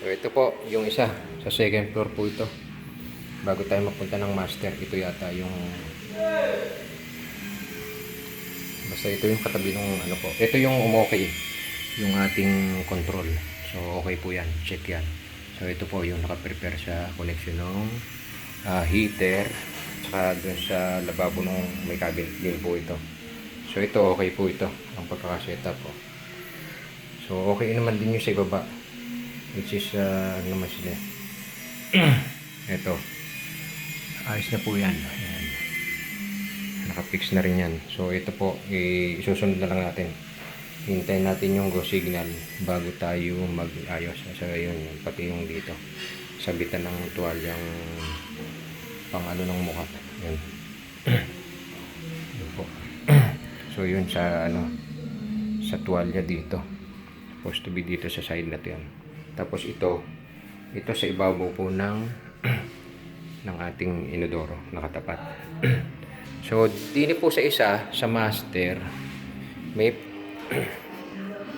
So ito po yung isa. Sa second floor po ito. Bago tayo mapunta ng master, ito yata yung... Basta ito yung katabi ng ano po. Ito yung umokay. Yung ating control. So okay po yan. Check yan. So ito po yung nakaprepare sa connection ng heater. Saka dun sa lababo ng may cabinet din po ito. So ito okay po ito. Ang pagkakasetup po. So okay naman din yung sa ibaba. Which is ano naman sila. Ito. Ayos na po yan. Ayan. Nakapix na rin yan. So ito po, isusunod na lang natin. Hintayin natin yung go signal bago tayo mag-ayos. So yun, pati yung dito. Sabitan ng tuwalyang pang ano ng mukha. Yan. Yun po. So yun sa ano, sa tuwalya dito. Supposed to be dito sa side na yan. Tapos ito sa ibabaw po ng ng ating inodoro nakatapat. So dini po sa isa sa master may